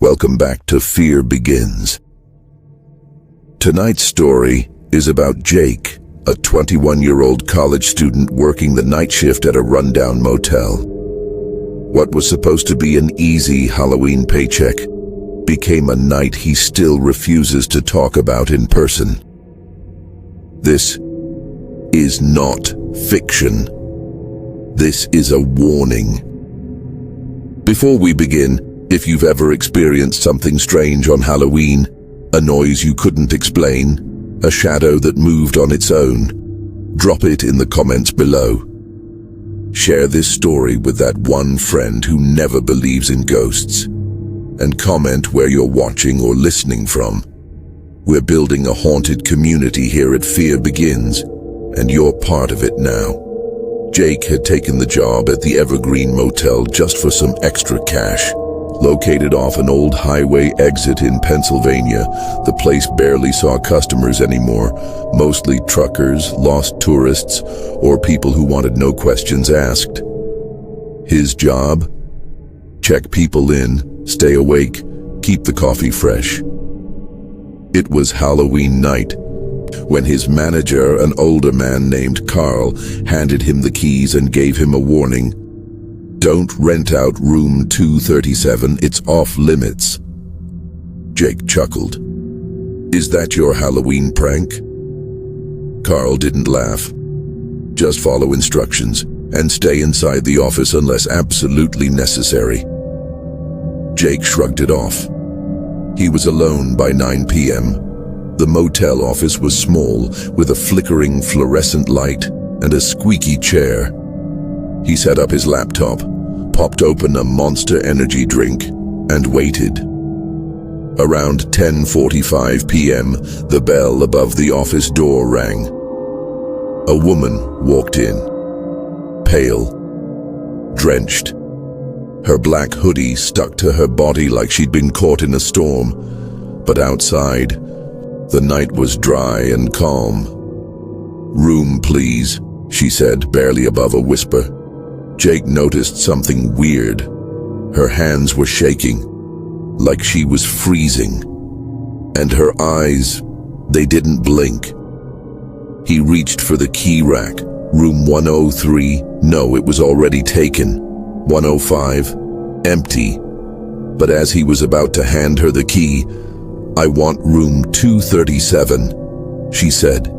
Welcome back to Fear Begins. Tonight's story is about Jake, a 21-year-old college student working the night shift at a rundown motel. What was supposed to be an easy Halloween paycheck became a night he still refuses to talk about in person. This is not fiction. This is a warning. Before we begin, if you've ever experienced something strange on Halloween, a noise you couldn't explain, a shadow that moved on its own, drop it in the comments below. Share this story with that one friend who never believes in ghosts, and comment where you're watching or listening from. We're building a haunted community here at Fear Begins, and you're part of it now. Jake had taken the job at the Evergreen Motel just for some extra cash. Located off an old highway exit in Pennsylvania, the place barely saw customers anymore, mostly truckers, lost tourists, or people who wanted no questions asked. His job? Check people in, stay awake, keep the coffee fresh. It was Halloween night, when his manager, an older man named Carl, handed him the keys and gave him a warning. Don't rent out room 237, it's off limits. Jake chuckled. Is that your Halloween prank? Carl didn't laugh. Just follow instructions and stay inside the office unless absolutely necessary. Jake shrugged it off. He was alone by 9 p.m. The motel office was small, with a flickering fluorescent light and a squeaky chair. He set up his laptop, popped open a Monster energy drink, and waited. Around 10:45 p.m., the bell above the office door rang. A woman walked in, pale, drenched. Her black hoodie stuck to her body like she'd been caught in a storm, but outside, the night was dry and calm. "Room, please," she said, barely above a whisper. Jake noticed something weird. Her hands were shaking, like she was freezing. And her eyes, they didn't blink. He reached for the key rack. Room 103, no, it was already taken. 105, empty. But as he was about to hand her the key, "I want room 237, she said.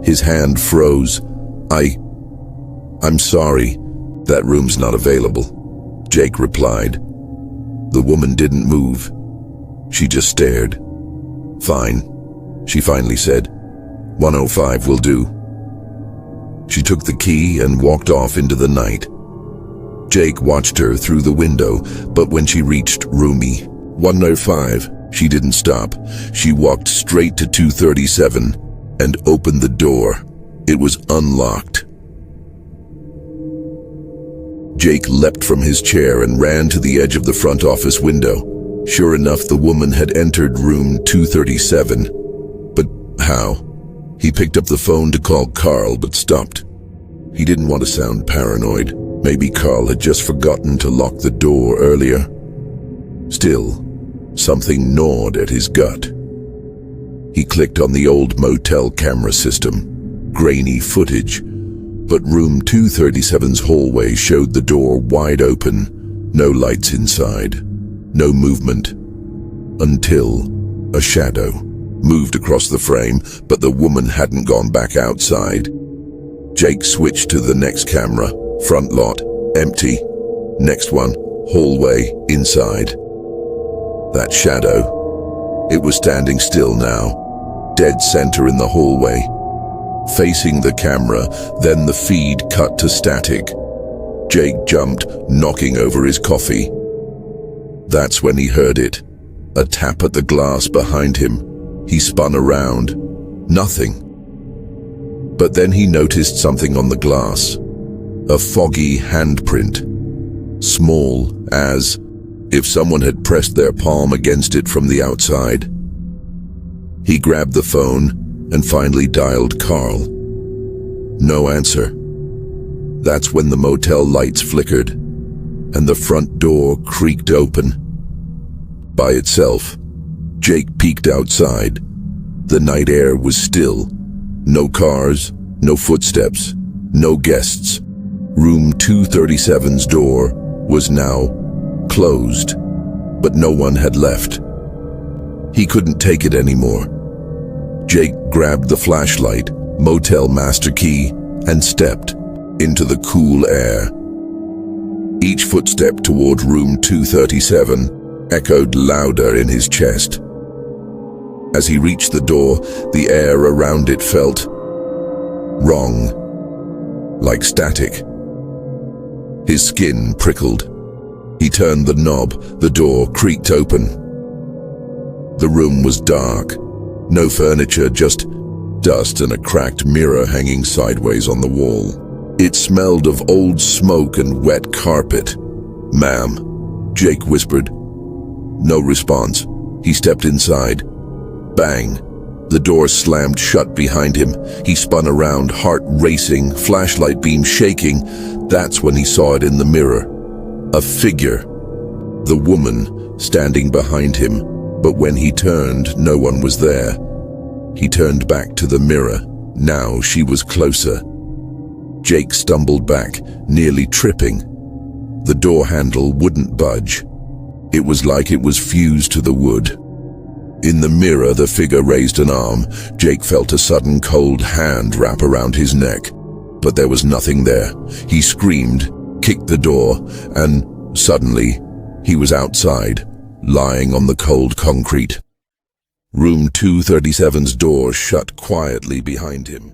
His hand froze. I'm sorry. That room's not available," Jake replied. The woman didn't move. She just stared. "Fine," she finally said. 105 will do." She took the key and walked off into the night. Jake watched her through the window, but when she reached roomy 105, she didn't stop. She walked straight to 237 and opened the door. It was unlocked. Jake leapt from his chair and ran to the edge of the front office window. Sure enough, the woman had entered room 237. But how? He picked up the phone to call Carl, but stopped. He didn't want to sound paranoid. Maybe Carl had just forgotten to lock the door earlier. Still, something gnawed at his gut. He clicked on the old motel camera system. Grainy footage. But room 237's hallway showed the door wide open, no lights inside, no movement, until a shadow moved across the frame, but the woman hadn't gone back outside. Jake switched to the next camera, front lot, empty. Next one, hallway, inside. That shadow, it was standing still now, dead center in the hallway. Facing the camera, then the feed cut to static. Jake jumped, knocking over his coffee. That's when he heard it. A tap at the glass behind him. He spun around. Nothing. But then he noticed something on the glass. A foggy handprint. Small, as if someone had pressed their palm against it from the outside. He grabbed the phone and finally dialed Carl. No answer. That's when the motel lights flickered, and the front door creaked open. By itself. Jake peeked outside. The night air was still. No cars, no footsteps, no guests. Room 237's door was now closed, but no one had left. He couldn't take it anymore. Jake grabbed the flashlight, motel master key, and stepped into the cool air. Each footstep toward room 237 echoed louder in his chest. As he reached the door, the air around it felt wrong, like static. His skin prickled. He turned the knob, the door creaked open. The room was dark. No furniture, just dust and a cracked mirror hanging sideways on the wall. It smelled of old smoke and wet carpet. "Ma'am," Jake whispered. No response. He stepped inside. Bang! The door slammed shut behind him. He spun around, heart racing, flashlight beam shaking. That's when he saw it in the mirror. A figure. The woman standing behind him. But when he turned, no one was there. He turned back to the mirror. Now she was closer. Jake stumbled back, nearly tripping. The door handle wouldn't budge. It was like it was fused to the wood. In the mirror, the figure raised an arm. Jake felt a sudden cold hand wrap around his neck. But there was nothing there. He screamed, kicked the door, and suddenly, he was outside, lying on the cold concrete. Room 237's door shut quietly behind him.